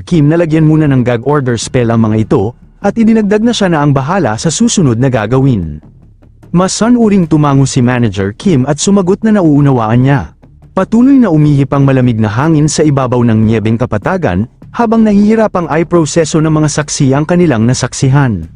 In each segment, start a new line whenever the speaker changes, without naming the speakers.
Kim na lagyan muna ng gag order spell ang mga ito, at idinagdag na siya na ang bahala sa susunod na gagawin. Mas sanuring tumango si Manager Kim at sumagot na nauunawaan niya. Patuloy na umihip ang malamig na hangin sa ibabaw ng niyebeng kapatagan, habang nahihirap ang eye proseso ng mga saksi ang kanilang nasaksihan.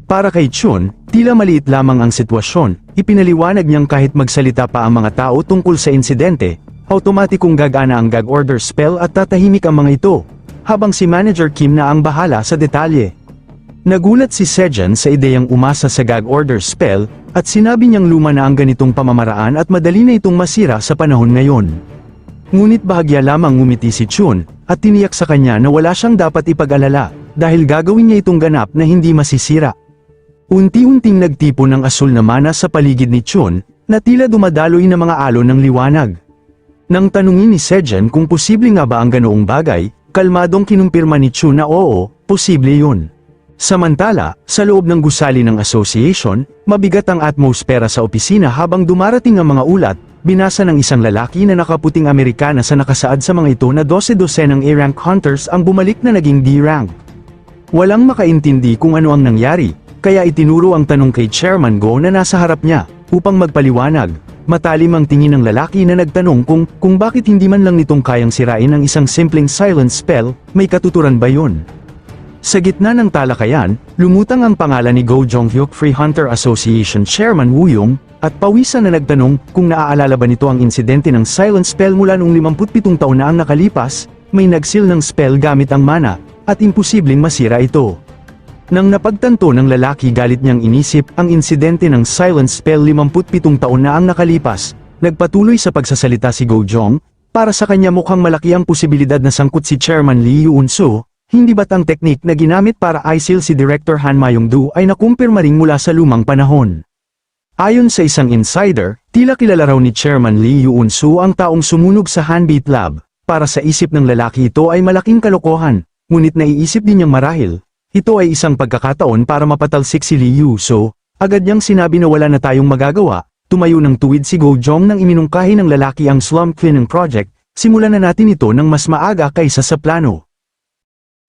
Para kay Chun, tila maliit lamang ang sitwasyon, ipinaliwanag niyang kahit magsalita pa ang mga tao tungkol sa insidente, automatikong gagana ang gag order spell at tatahimik ang mga ito, habang si Manager Kim na ang bahala sa detalye. Nagulat si Sejun sa ideyang umasa sa gag order spell, at sinabi niyang luma na ang ganitong pamamaraan at madali na itong masira sa panahon ngayon. Ngunit bahagya lamang ngumiti si Chun, at tiniyak sa kanya na wala siyang dapat ipag-alala, dahil gagawin niya itong ganap na hindi masisira. Unti-unting nagtipon ng asul na mana sa paligid ni Chun, na tila dumadaloy na mga alon ng liwanag. Nang tanungin ni Sejun kung posible nga ba ang ganoong bagay, kalmadong kinumpirma ni Chun na oo, posible yun. Samantala, sa loob ng gusali ng association, mabigat ang atmosfera sa opisina habang dumarating ang mga ulat, binasa ng isang lalaki na nakaputing Amerikana sa nakasaad sa mga ito na 12 ng A-rank hunters ang bumalik na naging D-rank. Walang makaintindi kung ano ang nangyari, kaya itinuro ang tanong kay Chairman Go na nasa harap niya, upang magpaliwanag. Matalim ang tingin ng lalaki na nagtanong kung bakit hindi man lang nitong kayang sirain ang isang simpleng silent spell, may katuturan ba yun? Sa gitna ng talakayan, lumutang ang pangalan ni Go Jong-hyuk Free Hunter Association Chairman Woo Young, at pawisan na nagtanong kung naaalala ba nito ang insidente ng silent spell mula noong 57 taon na ang nakalipas, may nagsil ng spell gamit ang mana, at imposibleng masira ito. Nang napagtanto ng lalaki galit niyang inisip ang insidente ng silent spell 57 taon na ang nakalipas, nagpatuloy sa pagsasalita si Go Jong, para sa kanya mukhang malaki ang posibilidad na sangkot si Chairman Lee Yoon-soo. Hindi ba't ang teknik na ginamit para i-seal si Director Han Mayong-do ay nakumpirma ring mula sa lumang panahon? Ayon sa isang insider, tila kilala raw ni Chairman Lee Yoon-soo ang taong sumunog sa Hanbeat Lab. Para sa isip ng lalaki ito ay malaking kalokohan, ngunit naiisip din niyang marahil, ito ay isang pagkakataon para mapatalsik si Lee Yoo-soo. Agad niyang sinabi na wala na tayong magagawa, tumayo ng tuwid si Go Jong nang iminungkahi ng lalaki ang slum cleaning project, simulan na natin ito ng mas maaga kaysa sa plano.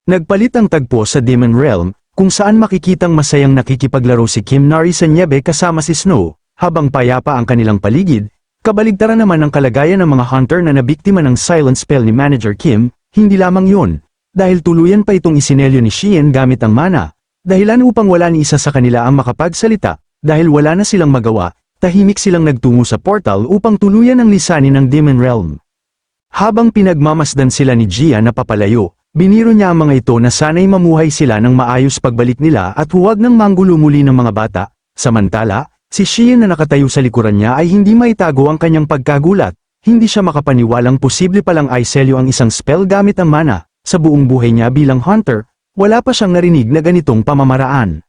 Nagpalit ang tagpo sa Demon Realm, kung saan makikitang masayang nakikipaglaro si Kim Nari sa niebe kasama si Snow, habang payapa ang kanilang paligid. Kabaligtaran naman ang kalagayan ng mga hunter na nabiktima ng silent spell ni Manager Kim, hindi lamang yun, dahil tuluyan pa itong isinelyo ni Shien gamit ang mana, dahilan upang wala ni isa sa kanila ang makapagsalita, dahil wala na silang magawa, tahimik silang nagtungo sa portal upang tuluyan ang lisanin ng Demon Realm. Habang pinagmamasdan sila ni Gia na papalayo, biniro niya ang mga ito na sana'y mamuhay sila ng maayos pagbalik nila at huwag nang manggulo muli ng mga bata. Samantala, si Shien na nakatayo sa likuran niya ay hindi maitago ang kanyang pagkagulat, hindi siya makapaniwalang posible palang i-selyo ang isang spell gamit ang mana. Sa buong buhay niya bilang hunter, wala pa siyang narinig na ganitong pamamaraan.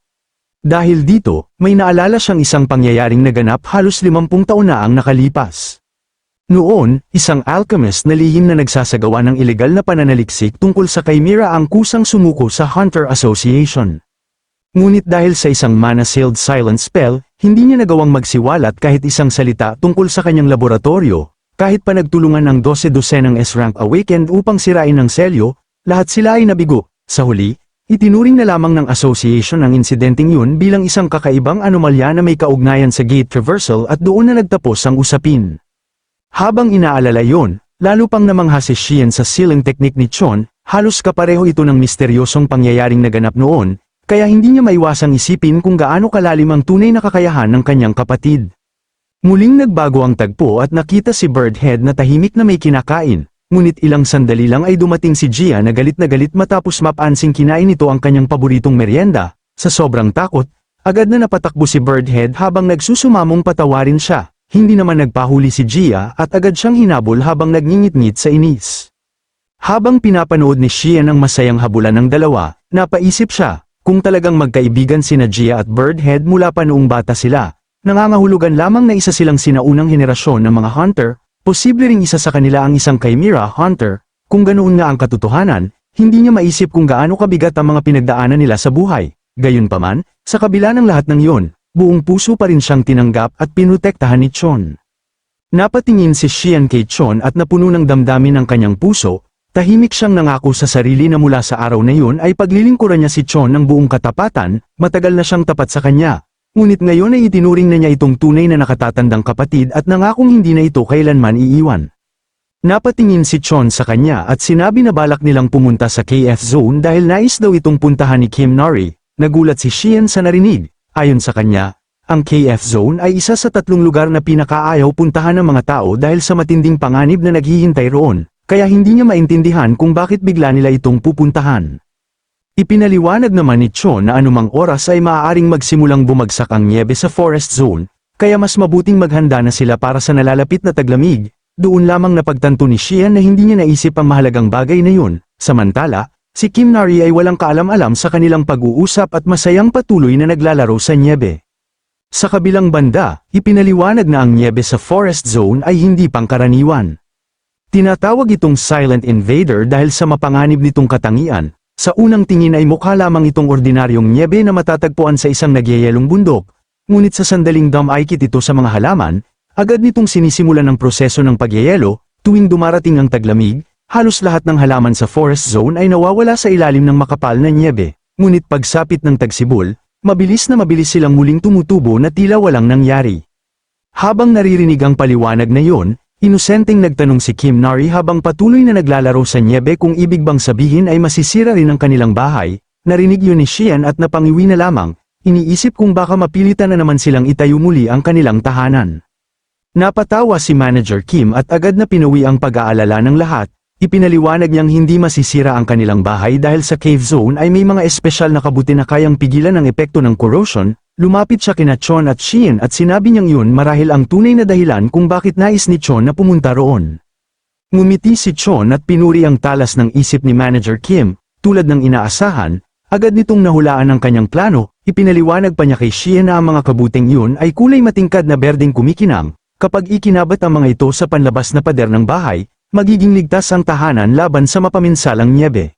Dahil dito, may naalala siyang isang pangyayaring naganap halos 50 taon na ang nakalipas. Noon, isang alchemist na lihim na nagsasagawa ng ilegal na pananaliksik tungkol sa Chimera ang kusang sumuko sa Hunter Association. Ngunit dahil sa isang mana-sealed silent spell, hindi niya nagawang magsiwalat kahit isang salita tungkol sa kanyang laboratorio, kahit pa nagtulungan ng 12 ng S-rank awakened upang sirain ang selyo, lahat sila ay nabigo. Sa huli, itinuring na lamang ng association ang insidenteng yun bilang isang kakaibang anomalya na may kaugnayan sa gate traversal at doon na nagtapos ang usapin. Habang inaalala yon, lalo pang namangha si Shien sa sealing technique ni Chon, halos kapareho ito ng misteryosong pangyayaring naganap noon, kaya hindi niya maiwasang isipin kung gaano kalalim ang tunay na kakayahan ng kanyang kapatid. Muling nagbago ang tagpo at nakita si Birdhead na tahimik na may kinakain, ngunit ilang sandali lang ay dumating si Gia na galit matapos mapansing kinain nito ang kanyang paboritong merienda. Sa sobrang takot, agad na napatakbo si Birdhead habang nagsusumamong patawarin siya. Hindi naman nagpahuli si Gia at agad siyang hinabol habang nagngingit-ngit sa inis. Habang pinapanood ni Shien ang masayang habulan ng dalawa, napaisip siya, kung talagang magkaibigan sina Gia at Birdhead mula pa noong bata sila, nangangahulugan lamang na isa silang sinaunang henerasyon ng mga hunter, posible ring isa sa kanila ang isang Chimera hunter. Kung ganoon nga ang katotohanan, hindi niya maisip kung gaano kabigat ang mga pinagdaanan nila sa buhay. Gayunpaman, sa kabila ng lahat ng iyon, buong puso pa rin siyang tinanggap at pinutektahan ni Chon. Napatingin si Shien kay Chon at napuno ng damdamin ang kanyang puso, Tahimik siyang nangako sa sarili na mula sa araw na yun ay paglilingkuran niya si Chon ng buong katapatan, matagal na siyang tapat sa kanya. Ngunit ngayon ay itinuring na niya itong tunay na nakatatandang kapatid at nangakong hindi na ito kailanman iiwan. Napatingin si Chon sa kanya at sinabi na balak nilang pumunta sa KF Zone dahil nais daw itong puntahan ni Kim Nari. Nagulat si Sheehan sa narinig. Ayon sa kanya, ang KF Zone ay isa sa 3 lugar na pinakaayaw puntahan ng mga tao dahil sa matinding panganib na naghihintay roon, kaya hindi niya maintindihan kung bakit bigla nila itong pupuntahan. Ipinaliwanag naman ni Chon na anumang oras ay maaaring magsimulang bumagsak ang nyebe sa Forest Zone, kaya mas mabuting maghanda na sila para sa nalalapit na taglamig. Doon lamang napagtanto ni Sheehan na hindi niya naisip ang mahalagang bagay na yun. Samantala, si Kim Nari ay walang kaalam-alam sa kanilang pag-uusap at masayang patuloy na naglalaro sa nyebe. Sa kabilang banda, ipinaliwanag na ang nyebe sa Forest Zone ay hindi pangkaraniwan. Tinatawag itong Silent Invader dahil sa mapanganib nitong katangian. Sa unang tingin ay mukha lamang itong ordinaryong nyebe na matatagpuan sa isang nagyayelong bundok, ngunit sa sandaling dumikit ito sa mga halaman, agad nitong sinisimulan ang proseso ng pagyayelo. Tuwing dumarating ang taglamig, halos lahat ng halaman sa Forest Zone ay nawawala sa ilalim ng makapal na nyebe, ngunit pagsapit ng tagsibol, mabilis silang muling tumutubo na tila walang nangyari. Habang naririnig ang paliwanag na yon, inosenteng nagtanong si Kim Nari habang patuloy na naglalaro sa nyebe kung ibig bang sabihin ay masisira rin ang kanilang bahay. Narinig yun ni Sheehan at napangiwi na lamang, iniisip kung baka mapilitan na naman silang itayo muli ang kanilang tahanan. Napatawa si Manager Kim at agad na pinuwi ang pag-aalala ng lahat. Ipinaliwanag niyang hindi masisira ang kanilang bahay dahil sa cave zone ay may mga espesyal na kabuti na kayang pigilan ang epekto ng corrosion. Lumapit siya kina Chon at Sheehan at sinabi niyang yun marahil ang tunay na dahilan kung bakit nais ni Chon na pumunta roon. Ngumiti si Chon at pinuri ang talas ng isip ni Manager Kim. Tulad ng inaasahan, agad nitong nahulaan ang kanyang plano. Ipinaliwanag pa niya kay Sheehan na ang mga kabuting yun ay kulay matingkad na berdeng kumikinang. Kapag ikinabat ang mga ito sa panlabas na pader ng bahay, magiging ligtas ang tahanan laban sa mapaminsalang nyebe.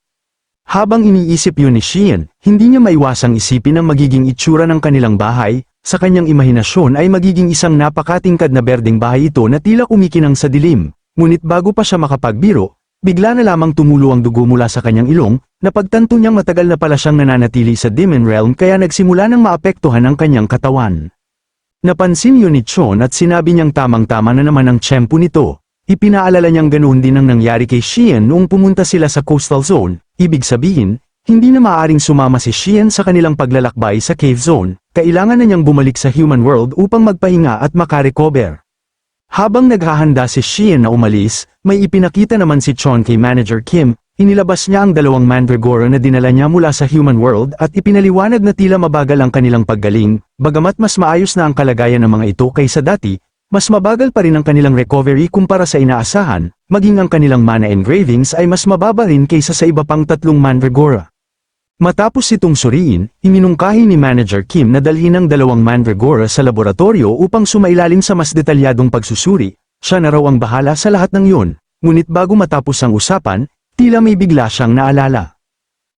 Habang iniisip yun ni Sheehan, hindi niya maiwasang isipin ang magiging itsura ng kanilang bahay. Sa kanyang imahinasyon ay magiging isang napakatingkad na berdeng bahay ito na tila kumikinang sa dilim. Ngunit bago pa siya makapagbiro, bigla na lamang tumulo ang dugo mula sa kanyang ilong. Napagtanto niyang matagal na pala siyang nananatili sa Demon Realm kaya nagsimula nang maapektuhan ang kanyang katawan. Napansin yun ni Chon at sinabi niyang tamang-tama na naman ang tiyempo nito. Ipinaalala niyang ganoon din ang nangyari kay Sheehan noong pumunta sila sa Coastal Zone. Ibig sabihin, hindi na maaaring sumama si Sheehan sa kanilang paglalakbay sa Cave Zone. Kailangan na niyang bumalik sa human world upang magpahinga at makarecover. Habang naghahanda si Sheehan na umalis, may ipinakita naman si Chon kay Manager Kim. Inilabas niya ang 2 mandragora na dinala niya mula sa human world at ipinaliwanag na tila mabagal ang kanilang paggaling. Bagamat mas maayos na ang kalagayan ng mga ito kaysa dati, mas mabagal pa rin ang kanilang recovery kumpara sa inaasahan, maging ang kanilang mana engravings ay mas mababa rin kaysa sa iba pang 3 mandragora. Matapos itong suriin, iminungkahi ni Manager Kim na dalhin ang 2 mandragora sa laboratorio upang sumailalim sa mas detalyadong pagsusuri. Siya na raw ang bahala sa lahat ng yun, ngunit bago matapos ang usapan, tila may bigla siyang naalala.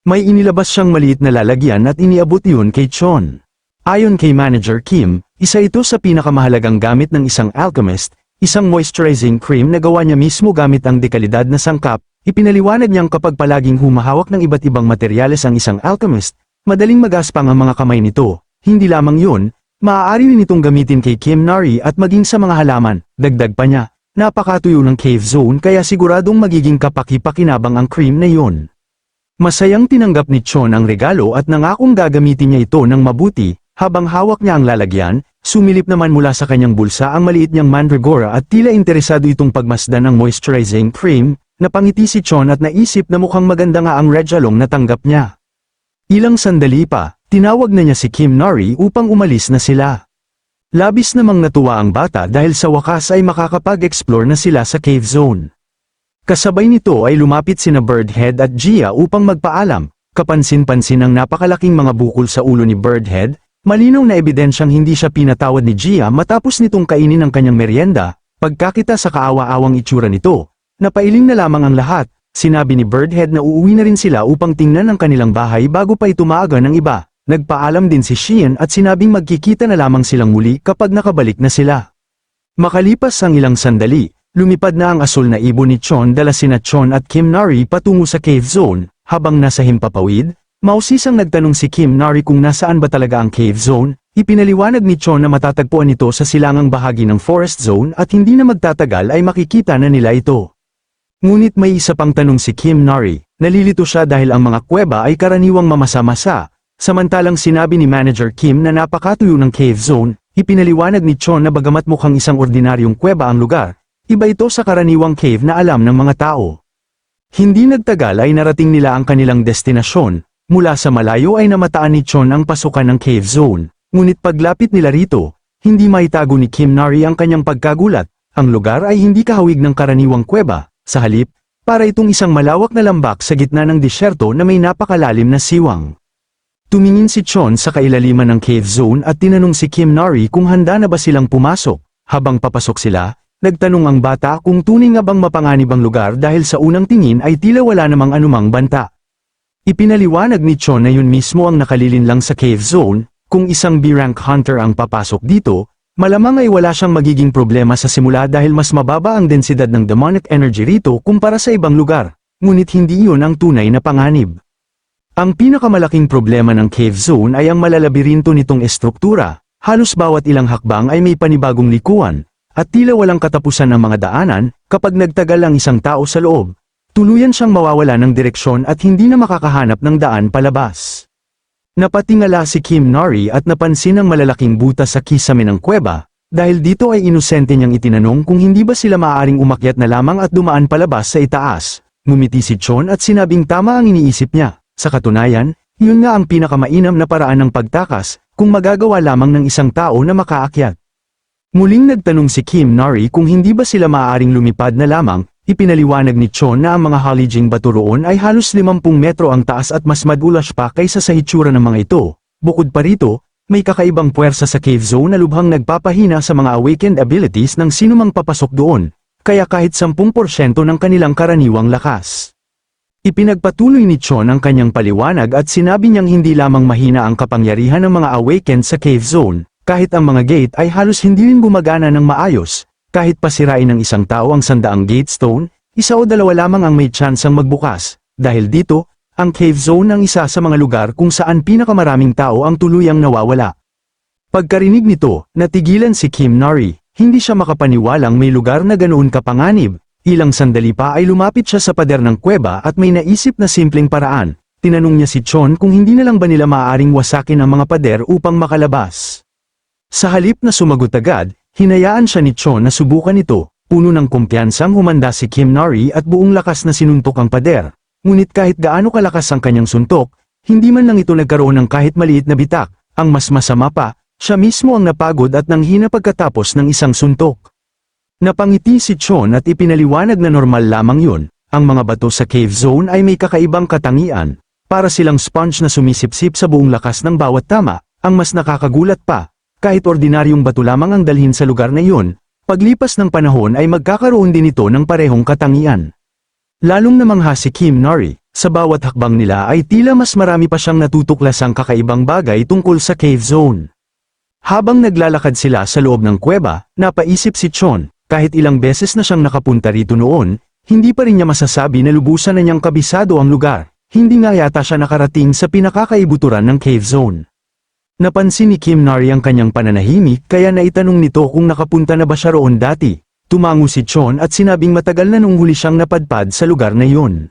May inilabas siyang maliit na lalagyan at iniabot yun kay Chon. Ayon kay Manager Kim, isa ito sa pinakamahalagang gamit ng isang alchemist, isang moisturizing cream na gawa niya mismo gamit ang dekalidad na sangkap. Ipinaliwanag niyang kapag palaging humahawak ng iba't ibang materyales ang isang alchemist, madaling magaspang ang mga kamay nito. Hindi lamang yun, maaari rin itong gamitin kay Kim Nari at maging sa mga halaman. Dagdag pa niya, napakatuyo ng cave zone kaya siguradong magiging kapaki-pakinabang ang cream na yun. Masayang tinanggap ni Chon ang regalo at nangakong gagamitin niya ito ng mabuti. Habang hawak niya ang lalagyan, sumilip naman mula sa kanyang bulsa ang maliit niyang mandragora at tila interesado itong pagmasdan ng moisturizing cream. Napangiti si Chon at naisip na mukhang maganda nga ang regalong natanggap niya. Ilang sandali pa, tinawag na niya si Kim Nari upang umalis na sila. Labis namang natuwa ang bata dahil sa wakas ay makakapag-explore na sila sa cave zone. Kasabay nito ay lumapit sina Birdhead at Gia upang magpaalam. Kapansin-pansin ang napakalaking mga bukol sa ulo ni Birdhead. Malinaw na ebidensyang hindi siya pinatawad ni Gia matapos nitong kainin ang kanyang merienda. Pagkakita sa kaawa-awang itsura nito, napailing na lamang ang lahat. Sinabi ni Birdhead na uuwi na rin sila upang tingnan ang kanilang bahay bago pa ito maaga ng iba. Nagpaalam din si Sheehan at sinabing magkikita na lamang silang muli kapag nakabalik na sila. Makalipas ang ilang sandali, lumipad na ang asul na ibon ni Chon dala sina Chon at Kim Nari patungo sa cave zone. Habang nasa himpapawid, mausisang nagtanong si Kim Nari kung nasaan ba talaga ang cave zone. Ipinaliwanag ni Chon na matatagpuan ito sa silangang bahagi ng forest zone at hindi na magtatagal ay makikita na nila ito. Ngunit may isa pang tanong si Kim Nari. Nalilito siya dahil ang mga kuweba ay karaniwang mamasa-masa. Samantalang sinabi ni Manager Kim na napakatuyo ng cave zone. Ipinaliwanag ni Chon na bagamat mukhang isang ordinaryong kuweba ang lugar, iba ito sa karaniwang cave na alam ng mga tao. Hindi nagtagal ay narating nila ang kanilang destinasyon. Mula sa malayo ay namataan ni Chon ang pasukan ng cave zone. Ngunit paglapit nila rito, hindi maitago ni Kim Nari ang kanyang pagkagulat. Ang lugar ay hindi kahawig ng karaniwang kuweba. Sa halip, para itong isang malawak na lambak sa gitna ng disyerto na may napakalalim na siwang. Tumingin si Chon sa kailaliman ng cave zone at tinanong si Kim Nari kung handa na ba silang pumasok. Habang papasok sila, nagtanong ang bata kung tunay nga bang mapanganib ang lugar dahil sa unang tingin ay tila wala namang anumang banta. Ipinaliwanag ni Chon na yun mismo ang nakalilin lang sa cave zone. Kung isang B-rank hunter ang papasok dito, malamang ay wala siyang magiging problema sa simula dahil mas mababa ang densidad ng demonic energy rito kumpara sa ibang lugar, ngunit hindi iyon ang tunay na panganib. Ang pinakamalaking problema ng cave zone ay ang malalabirinto nitong estruktura, halos bawat ilang hakbang ay may panibagong likuan, at tila walang katapusan ang mga daanan. Kapag nagtagal ang isang tao sa loob, tuluyan siyang mawawala ng direksyon at hindi na makakahanap ng daan palabas. Napatingala si Kim Nari at napansin ang malalaking butas sa kisame ng kuweba, dahil dito ay inosente niyang itinanong kung hindi ba sila maaaring umakyat na lamang at dumaan palabas sa itaas. Ngumiti si Chon at sinabing tama ang iniisip niya. Sa katunayan, yun nga ang pinakamainam na paraan ng pagtakas, kung magagawa lamang ng isang tao na makaakyat. Muling nagtanong si Kim Nari kung hindi ba sila maaaring lumipad na lamang. Ipinaliwanag ni Chon na ang mga halijing bato roon ay halos 50 metro ang taas at mas madulas pa kaysa sa hitsura ng mga ito. Bukod pa rito, may kakaibang puwersa sa cave zone na lubhang nagpapahina sa mga awakened abilities ng sinumang papasok doon, kaya kahit 10% ng kanilang karaniwang lakas. Ipinagpatuloy ni Chon ang kanyang paliwanag at sinabi niyang hindi lamang mahina ang kapangyarihan ng mga awakened sa cave zone, kahit ang mga gate ay halos hindi rin gumagana ng maayos. Kahit pasirain ng isang tao ang 100 gate stone, isa o dalawa lamang ang may tsansang magbukas. Dahil dito, ang cave zone ang isa sa mga lugar kung saan pinakamaraming tao ang tuluyang nawawala. Pagkarinig nito, natigilan si Kim Nari. Hindi siya makapaniwalang may lugar na ganoon kapanganib. Ilang sandali pa ay lumapit siya sa pader ng kuweba at may naisip na simpleng paraan. Tinanong niya si Chon kung hindi na lang ba nila maaaring wasakin ang mga pader upang makalabas. Sa halip na sumagot agad, hinayaan siya ni Chon na subukan ito. Puno ng kumpiyansang humanda si Kim Nari at buong lakas na sinuntok ang pader. Ngunit kahit gaano kalakas ang kanyang suntok, hindi man lang ito nagkaroon ng kahit maliit na bitak. Ang mas masama pa, siya mismo ang napagod at nanghina pagkatapos ng isang suntok. Napangiti si Chon at ipinaliwanag na normal lamang yun. Ang mga bato sa cave zone ay may kakaibang katangian. Para silang sponge na sumisipsip sa buong lakas ng bawat tama. Ang mas nakakagulat pa, kahit ordinaryong bato lamang ang dalhin sa lugar na iyon, paglipas ng panahon ay magkakaroon din ito ng parehong katangian. Lalong namangha si Kim Nari, sa bawat hakbang nila ay tila mas marami pa siyang natutuklasang kakaibang bagay tungkol sa cave zone. Habang naglalakad sila sa loob ng kuweba, napaisip si Chon, kahit ilang beses na siyang nakapunta rito noon, hindi pa rin niya masasabi na lubusan na niyang kabisado ang lugar. Hindi nga yata siya nakarating sa pinakakaibuturan ng cave zone. Napansin ni Kim Nari ang kanyang pananahimik kaya naitanong nito kung nakapunta na ba siya roon dati. Tumango si Chon at sinabing matagal na nung huli siyang napadpad sa lugar na iyon.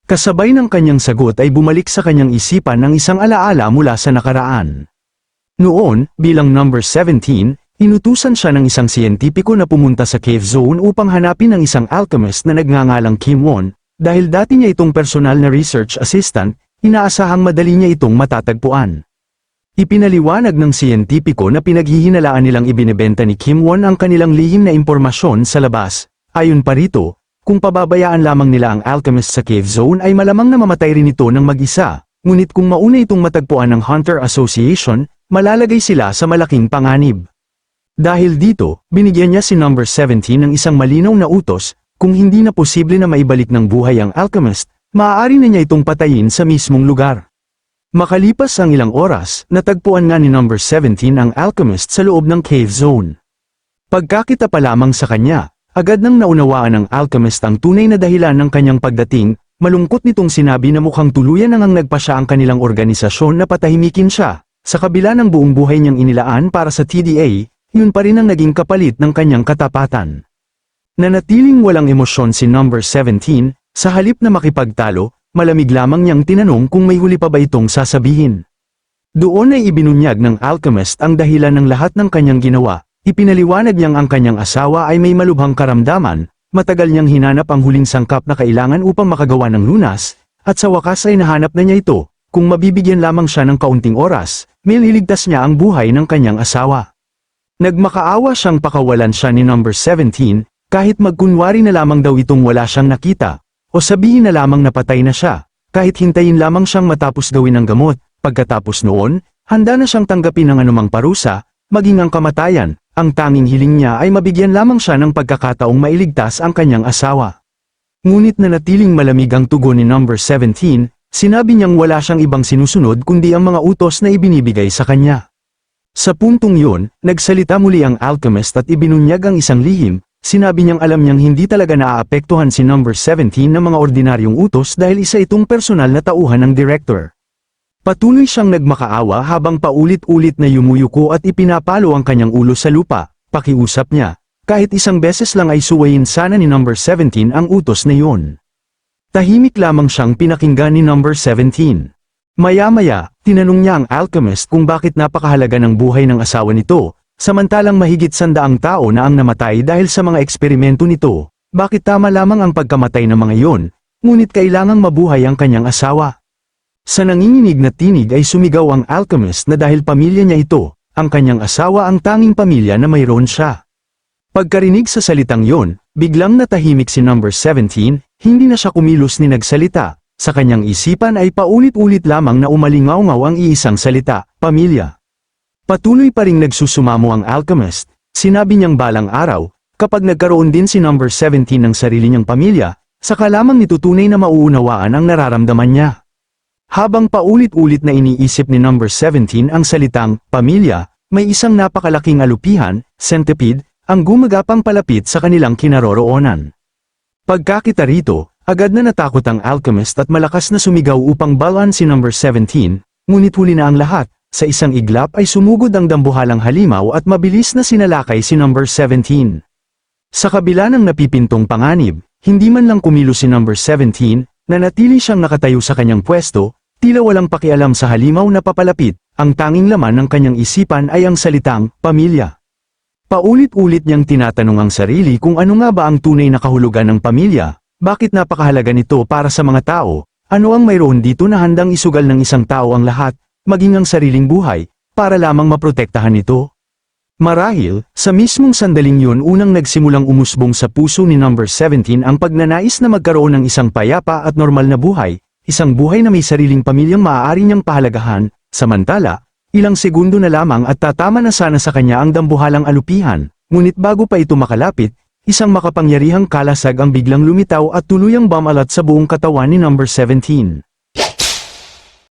Kasabay ng kanyang sagot ay bumalik sa kanyang isipan ang isang alaala mula sa nakaraan. Noon, bilang number 17, inutusan siya ng isang siyentipiko na pumunta sa cave zone upang hanapin ang isang alchemist na nagngangalang Kim Won. Dahil dati niya itong personal na research assistant, inaasahang madali niya itong matatagpuan. Ipinaliwanag ng siyentipiko na pinaghihinalaan nilang ibinebenta ni Kim Won ang kanilang lihim na impormasyon sa labas. Ayon pa rito, kung pababayaan lamang nila ang alchemist sa cave zone ay malamang na mamatay rin ito ng mag-isa. Ngunit kung mauna itong matagpuan ng Hunter Association, malalagay sila sa malaking panganib. Dahil dito, binigyan niya si number 17 ng isang malinaw na utos, kung hindi na posible na maibalik ng buhay ang alchemist, maaari na niya itong patayin sa mismong lugar. Makalipas ang ilang oras, natagpuan nga ni number 17 ang alchemist sa loob ng cave zone. Pagkakita pa lamang sa kanya, Agad nang naunawaan ng alchemist ang tunay na dahilan ng kanyang pagdating, malungkot nitong sinabi na mukhang tuluyan nang nagpa siya ang kanilang organisasyon na patahimikin siya. Sa kabila ng buong buhay niyang inilaan para sa TDA, yun pa rin ang naging kapalit ng kanyang katapatan. Nanatiling walang emosyon si number 17, sa halip na makipagtalo, malamig lamang niyang tinanong kung may huli pa ba itong sasabihin. Doon ay ibinunyag ng alchemist ang dahilan ng lahat ng kanyang ginawa. Ipinaliwanag niyang ang kanyang asawa ay may malubhang karamdaman, matagal niyang hinanap ang huling sangkap na kailangan upang makagawa ng lunas, at sa wakas ay nahanap na niya ito. Kung mabibigyan lamang siya ng kaunting oras, may liligtas niya ang buhay ng kanyang asawa. Nagmakaawa siyang pakawalan siya ni number 17, kahit magkunwari na lamang daw itong wala siyang nakita, o sabihin na lamang napatay na siya, kahit hintayin lamang siyang matapos gawin ng gamot. Pagkatapos noon, handa na siyang tanggapin ang anumang parusa, maging ang kamatayan. Ang tanging hiling niya ay mabigyan lamang siya ng pagkakataong mailigtas ang kanyang asawa. Ngunit nanatiling malamig ang tugon ni number 17, sinabi niyang wala siyang ibang sinusunod kundi ang mga utos na ibinibigay sa kanya. Sa puntong yun, nagsalita muli ang alchemist at ibinunyag ang isang lihim. Sinabi niyang alam niyang hindi talaga naaapektuhan si number 17 ng mga ordinaryong utos dahil isa itong personal na tauhan ng director. Patuloy siyang nagmakaawa habang paulit-ulit na yumuyuko at ipinapalo ang kanyang ulo sa lupa. Pakiusap niya, kahit isang beses lang ay suwayin sana ni number 17 ang utos na yun. Tahimik lamang siyang pinakinggan ni number 17. Maya-maya, tinanong niya ang alchemist kung bakit napakahalaga ng buhay ng asawa nito, samantalang mahigit 100 tao na ang namatay dahil sa mga eksperimento nito. Bakit tama lamang ang pagkamatay ng mga iyon, ngunit kailangang mabuhay ang kanyang asawa? Sa nanginginig na tinig ay sumigaw ang alchemist na dahil pamilya niya ito, ang kanyang asawa ang tanging pamilya na mayroon siya. Pagkarinig sa salitang yon, biglang natahimik si number 17, hindi na siya kumilos ni nagsalita. Sa kanyang isipan ay paulit-ulit lamang na umalingaw-ngaw ang iisang salita, pamilya. Patuloy pa ring nagsusumamo ang alchemist, sinabi niyang balang araw, kapag nagkaroon din si number 17 ng sarili niyang pamilya, saka lamang nito tunay na mauunawaan ang nararamdaman niya. Habang paulit-ulit na iniisip ni number 17 ang salitang, pamilya, may isang napakalaking alupihan, centipede, ang gumagapang palapit sa kanilang kinaroroonan. Pagkakita rito, agad na natakot ang alchemist at malakas na sumigaw upang balaan si number 17, ngunit huli na ang lahat, sa isang iglap ay sumugod ang dambuhalang halimaw at mabilis na sinalakay si number 17. Sa kabila ng napipintong panganib, hindi man lang kumilos si number 17, nanatili siyang nakatayo sa kanyang pwesto, tila walang pakialam sa halimaw na papalapit, ang tanging laman ng kanyang isipan ay ang salitang, pamilya. Paulit-ulit niyang tinatanong ang sarili kung ano nga ba ang tunay na kahulugan ng pamilya, bakit napakahalaga nito para sa mga tao, ano ang mayroon dito na handang isugal ng isang tao ang lahat, maging ang sariling buhay, para lamang maprotektahan ito. Marahil, sa mismong sandaling yun unang nagsimulang umusbong sa puso ni number 17 ang pagnanais na magkaroon ng isang payapa at normal na buhay, isang buhay na may sariling pamilyang maaari niyang pahalagahan, samantala, ilang segundo na lamang at tatama na sana sa kanya ang dambuhalang alupihan, ngunit bago pa ito makalapit, isang makapangyarihang kalasag ang biglang lumitaw at tuluyang bumalat sa buong katawan ni number 17.